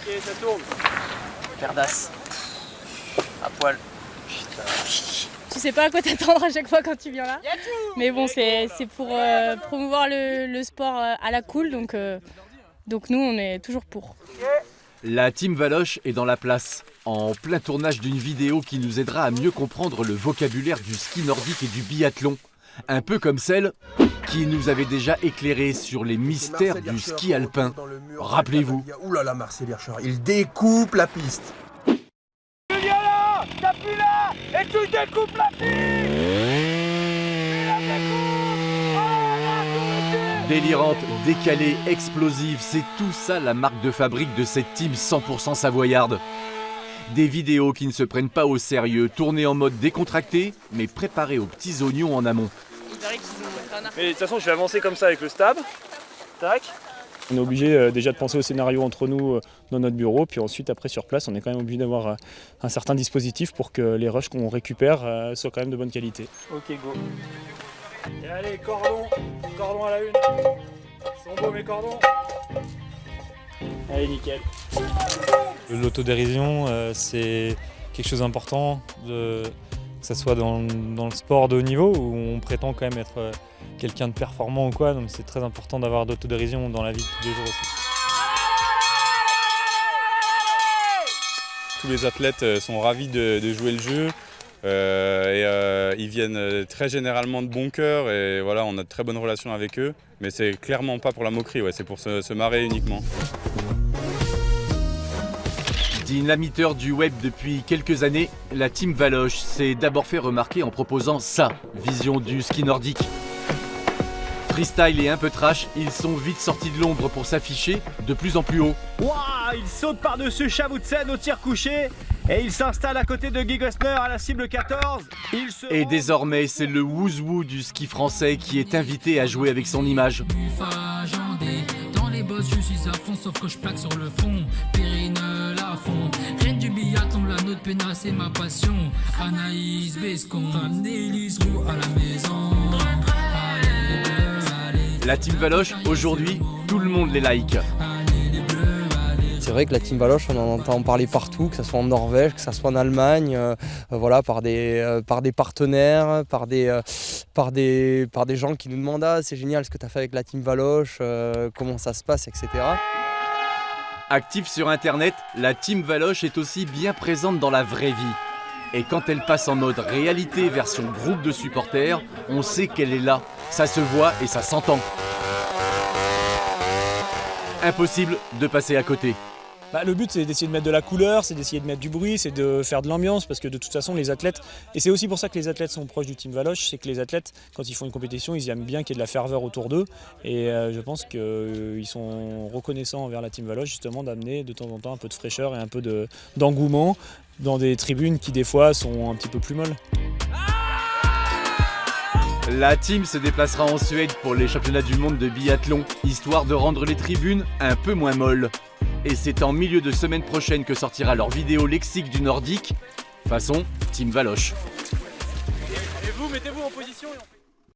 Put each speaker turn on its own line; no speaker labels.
Ok, ça tourne.
Perdasse. À poil. Putain.
Tu sais pas à quoi t'attendre à chaque fois quand tu viens là. Mais bon, c'est pour promouvoir le sport à la cool, donc nous on est toujours pour.
La team Valoche est dans la place, en plein tournage d'une vidéo qui nous aidera à mieux comprendre le vocabulaire du ski nordique et du biathlon. Un peu comme celle qui nous avait déjà éclairé sur les mystères du ski alpin. Rappelez-vous.
Ouh là là, Marcel Hirscher, il découpe la piste.
Tu viens là, t'appuies là, et tu découpes la piste.
Délirante, décalée, explosive, c'est tout ça la marque de fabrique de cette team 100% savoyarde. Des vidéos qui ne se prennent pas au sérieux, tournées en mode décontracté, mais préparées aux petits oignons en amont.
Mais de toute façon, je vais avancer comme ça avec le stab. Tac.
On est obligé déjà de penser au scénario entre nous dans notre bureau, puis ensuite après sur place on est quand même obligé d'avoir un certain dispositif pour que les rushs qu'on récupère soient quand même de bonne qualité.
Ok, go. Et allez, cordon à la une. Ils sont beaux mes cordons. Allez, nickel.
L'autodérision, c'est quelque chose d'important, que ce soit dans le sport de haut niveau où on prétend quand même être quelqu'un de performant ou quoi, donc c'est très important d'avoir d'autodérision dans la vie de tous les jours aussi.
Tous les athlètes sont ravis de jouer le jeu. Ils viennent très généralement de bon cœur et voilà, on a de très bonnes relations avec eux. Mais c'est clairement pas pour la moquerie, c'est pour se marrer uniquement.
Dynamiteur du web depuis quelques années, la team Valoche s'est d'abord fait remarquer en proposant sa vision du ski nordique. Freestyle et un peu trash, ils sont vite sortis de l'ombre pour s'afficher de plus en plus haut.
Waouh, il saute par-dessus Chavutsen au tir couché et il s'installe à côté de Guy Gosner à la cible 14.
Et désormais, c'est le Wouzou du ski français qui est invité à jouer avec son image.
Dans les bosses, je suis à fond, sauf que je plaque sur le fond. Périne la fond. Reine du biathlon, la note péna, c'est ma passion. Anaïs Bescon, Annelise Roux à la maison.
La team Valoche, aujourd'hui, tout le monde les like.
C'est vrai que la team Valoche, on en entend parler partout, que ce soit en Norvège, que ce soit en Allemagne, voilà, par des partenaires, par des gens qui nous demandent « Ah, c'est génial ce que tu as fait avec la team Valoche, comment ça se passe, etc. »
Active sur internet, la team Valoche est aussi bien présente dans la vraie vie. Et quand elle passe en mode réalité version groupe de supporters, on sait qu'elle est là. Ça se voit et ça s'entend. Impossible de passer à côté.
Le but c'est d'essayer de mettre de la couleur, c'est d'essayer de mettre du bruit, c'est de faire de l'ambiance parce que de toute façon les athlètes, et c'est aussi pour ça que les athlètes sont proches du team Valoche, c'est que les athlètes quand ils font une compétition ils aiment bien qu'il y ait de la ferveur autour d'eux et je pense qu'ils sont reconnaissants envers la team Valoche justement d'amener de temps en temps un peu de fraîcheur et un peu d'engouement dans des tribunes qui des fois sont un petit peu plus molles.
La team se déplacera en Suède pour les championnats du monde de biathlon, histoire de rendre les tribunes un peu moins molles. Et c'est en milieu de semaine prochaine que sortira leur vidéo lexique du nordique, façon Team Valoche.
Et vous, mettez-vous en position et on fait...